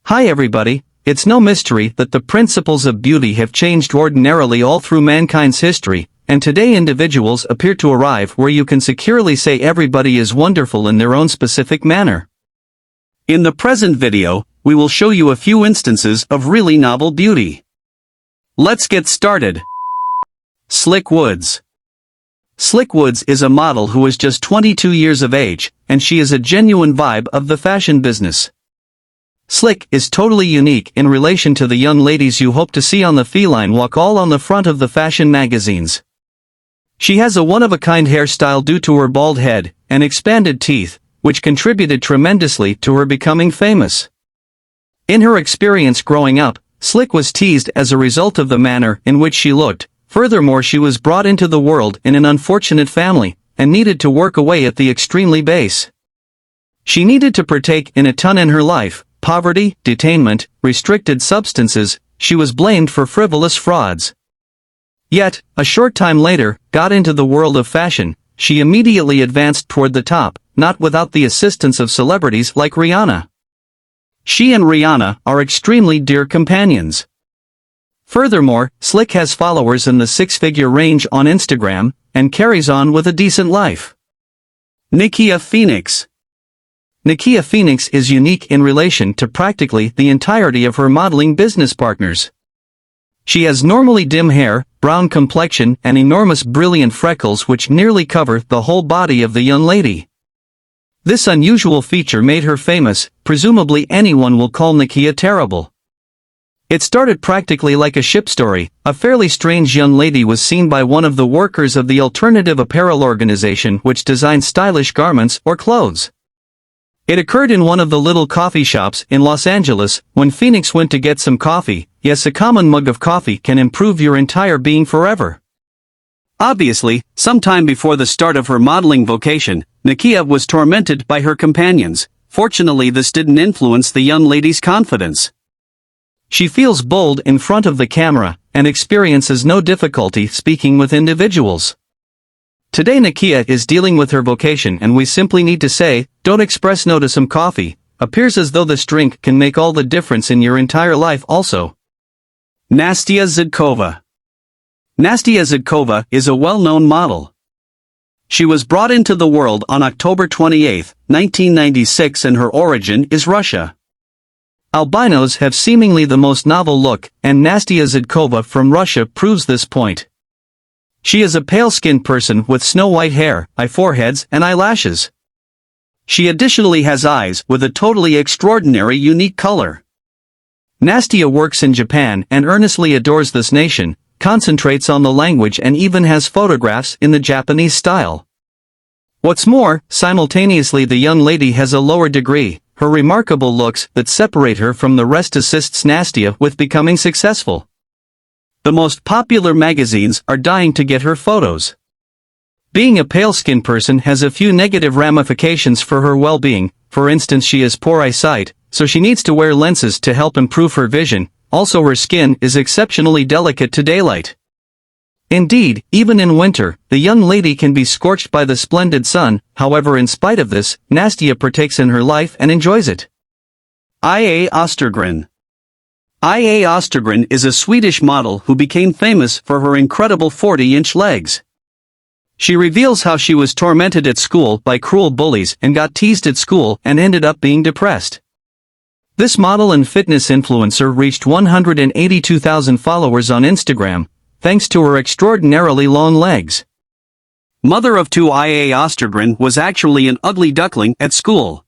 Hi everybody, it's no mystery that the principles of beauty have changed ordinarily all through mankind's history, and today individuals appear to arrive where you can securely say everybody is wonderful in their own specific manner. In the present video, we will show you a few instances of really novel beauty. Let's get started. Slick Woods. Slick Woods is a model who is just 22 years of age, and she is a genuine vibe of the fashion business. Slick is totally unique in relation to the young ladies you hope to see on the feline walk all on the front of the fashion magazines. She has a one-of-a-kind hairstyle due to her bald head and expanded teeth, which contributed tremendously to her becoming famous. In her experience growing up, Slick was teased as a result of the manner in which she looked. Furthermore, she was brought into the world in an unfortunate family, and needed to work away at the extremely base. She needed to partake in a ton in her life: poverty, detainment, restricted substances. She was blamed for frivolous frauds. Yet, a short time later, got into the world of fashion. She immediately advanced toward the top, not without the assistance of celebrities like Rihanna. She and Rihanna are extremely dear companions. Furthermore, Slick has followers in the six-figure range on Instagram, and carries on with a decent life. Nikia Phoenix. Nikia Phoenix is unique in relation to practically the entirety of her modeling business partners. She has normally dim hair, brown complexion, and enormous brilliant freckles which nearly cover the whole body of the young lady. This unusual feature made her famous. Presumably anyone will call Nikia terrible. It started practically like a ship story. A fairly strange young lady was seen by one of the workers of the alternative apparel organization which designs stylish garments or clothes. It occurred in one of the little coffee shops in Los Angeles when Phoenix went to get some coffee. Yes, a common mug of coffee can improve your entire being forever. Obviously, sometime before the start of her modeling vocation, Nikia was tormented by her companions. Fortunately, this didn't influence the young lady's confidence. She feels bold in front of the camera, and experiences no difficulty speaking with individuals. Today Nikia is dealing with her vocation, and we simply need to say, don't express no to some coffee. Appears as though this drink can make all the difference in your entire life also. Nastia Zydkova. Nastia Zydkova is a well-known model. She was brought into the world on October 28, 1996, and her origin is Russia. Albinos have seemingly the most novel look, and Nastia Zydkova from Russia proves this point. She is a pale-skinned person with snow-white hair, high foreheads, and eyelashes. She additionally has eyes with a totally extraordinary unique color. Nastia works in Japan and earnestly adores this nation, concentrates on the language, and even has photographs in the Japanese style. What's more, simultaneously the young lady has a lower degree. Her remarkable looks that separate her from the rest assists Nastia with becoming successful. The most popular magazines are dying to get her photos. Being a pale-skinned person has a few negative ramifications for her well-being. For instance, she has poor eyesight, so she needs to wear lenses to help improve her vision. Also, her skin is exceptionally delicate to daylight. Indeed, even in winter, the young lady can be scorched by the splendid sun. However, in spite of this, Nastia partakes in her life and enjoys it. Ia Östergren. Ia Östergren is a Swedish model who became famous for her incredible 40-inch legs. She reveals how she was tormented at school by cruel bullies and got teased at school and ended up being depressed. This model and fitness influencer reached 182,000 followers on Instagram, thanks to her extraordinarily long legs. Mother of two, Ia Östergren was actually an ugly duckling at school.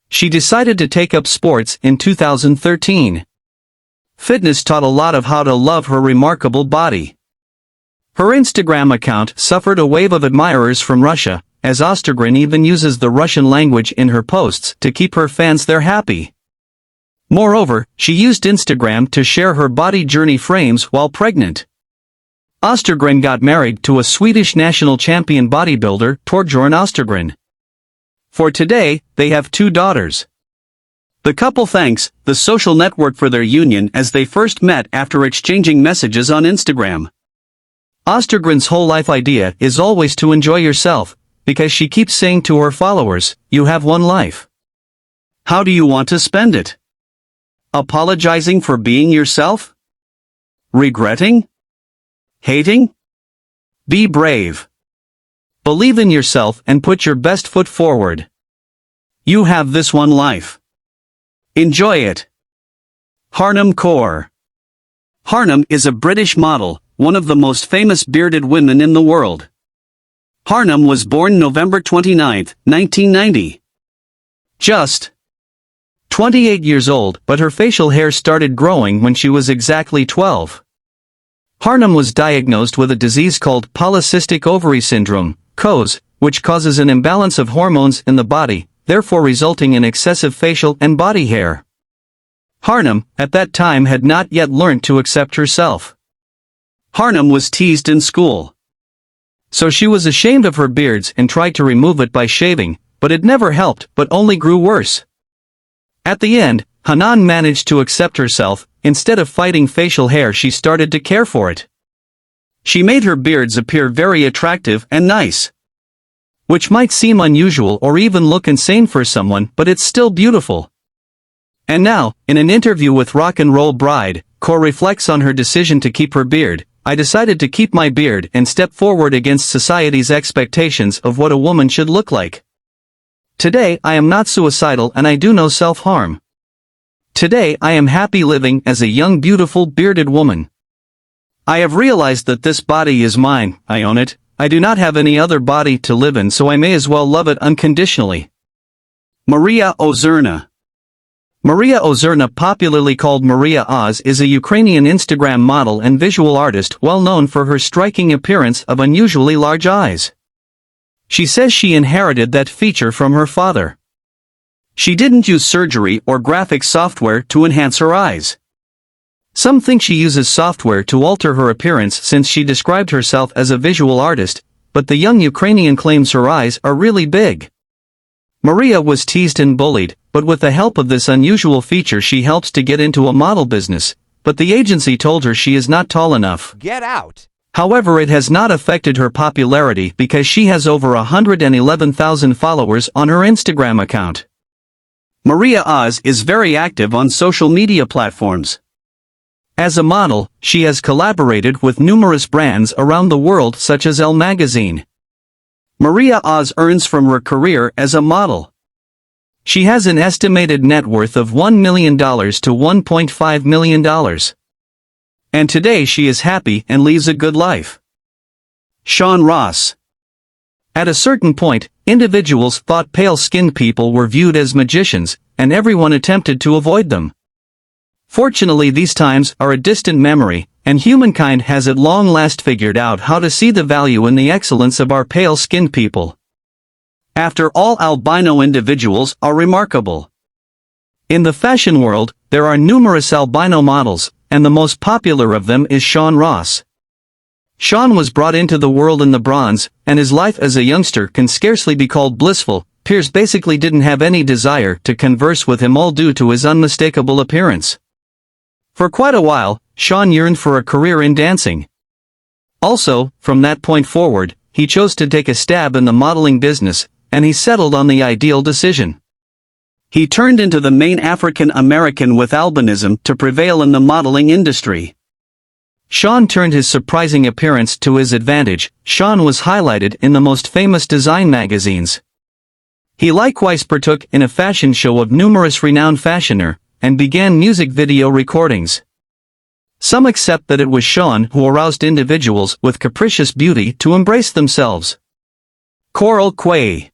She decided to take up sports in 2013. Fitness taught a lot of how to love her remarkable body. Her Instagram account suffered a wave of admirers from Russia, as Östergren even uses the Russian language in her posts to keep her fans there happy. Moreover, she used Instagram to share her body journey frames while pregnant. Östergren got married to a Swedish national champion bodybuilder, Torbjörn Östergren. For today, they have 2 daughters. The couple thanks the social network for their union, as they first met after exchanging messages on Instagram. Östergren's whole life idea is always to enjoy yourself, because she keeps saying to her followers, you have one life. How do you want to spend it? Apologizing for being yourself? Regretting? Hating? Be brave. Believe in yourself and put your best foot forward. You have this one life. Enjoy it. Harnum Kaur. Harnum is a British model, one of the most famous bearded women in the world. Harnum was born November 29, 1990. Just 28 years old, but her facial hair started growing when she was exactly 12. Harnum was diagnosed with a disease called polycystic ovary syndrome, POS, which causes an imbalance of hormones in the body, therefore resulting in excessive facial and body hair. Harnum, at that time, had not yet learned to accept herself. Harnum was teased in school. So she was ashamed of her beards and tried to remove it by shaving, but it never helped but only grew worse. At the end, Hanan managed to accept herself. Instead of fighting facial hair, she started to care for it. She made her beards appear very attractive and nice. Which might seem unusual or even look insane for someone, but it's still beautiful. And now, in an interview with Rock and Roll Bride, Kaur reflects on her decision to keep her beard. I decided to keep my beard and step forward against society's expectations of what a woman should look like. Today I am not suicidal and I do no self-harm. Today I am happy living as a young beautiful bearded woman. I have realized that this body is mine, I own it, I do not have any other body to live in, so I may as well love it unconditionally. Maria Ozerna. Maria Ozerna, popularly called Maria Oz, is a Ukrainian Instagram model and visual artist well known for her striking appearance of unusually large eyes. She says she inherited that feature from her father. She didn't use surgery or graphics software to enhance her eyes. Some think she uses software to alter her appearance since she described herself as a visual artist, but the young Ukrainian claims her eyes are really big. Maria was teased and bullied, but with the help of this unusual feature she helps to get into a model business, but the agency told her she is not tall enough. Get out! However, it has not affected her popularity because she has over 111,000 followers on her Instagram account. Maria Oz is very active on social media platforms. As a model, she has collaborated with numerous brands around the world such as Elle magazine. Maria Oz earns from her career as a model. She has an estimated net worth of $1 million to $1.5 million. And today she is happy and leads a good life. Sean Ross. At a certain point, individuals thought pale-skinned people were viewed as magicians, and everyone attempted to avoid them. Fortunately, these times are a distant memory, and humankind has at long last figured out how to see the value in the excellence of our pale-skinned people. After all, albino individuals are remarkable. In the fashion world, there are numerous albino models, and the most popular of them is Sean Ross. Sean was brought into the world in the bronze, and his life as a youngster can scarcely be called blissful. Piers basically didn't have any desire to converse with him, all due to his unmistakable appearance. For quite a while, Sean yearned for a career in dancing. Also, from that point forward, he chose to take a stab in the modeling business, and he settled on the ideal decision. He turned into the main African American with albinism to prevail in the modeling industry. Sean turned his surprising appearance to his advantage. Sean was highlighted in the most famous design magazines. He likewise partook in a fashion show of numerous renowned fashioner, and began music video recordings. Some accept that it was Sean who aroused individuals with capricious beauty to embrace themselves. Coral Quay.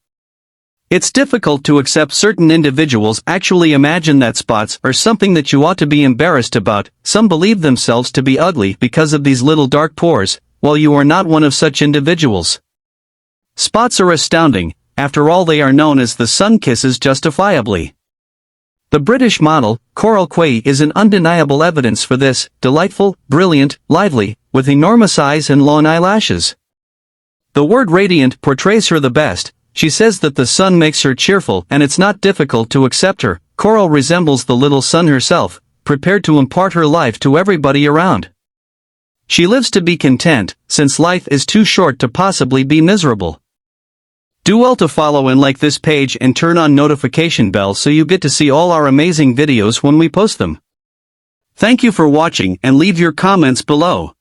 It's difficult to accept certain individuals actually imagine that spots are something that you ought to be embarrassed about. Some believe themselves to be ugly because of these little dark pores, while you are not one of such individuals. Spots are astounding, after all they are known as the sun kisses justifiably. The British model, Coral Quay, is an undeniable evidence for this, delightful, brilliant, lively, with enormous eyes and long eyelashes. The word radiant portrays her the best. She says that the sun makes her cheerful and it's not difficult to accept her. Coral resembles the little sun herself, prepared to impart her life to everybody around. She lives to be content, since life is too short to possibly be miserable. Do well to follow and like this page and turn on notification bell so you get to see all our amazing videos when we post them. Thank you for watching and leave your comments below.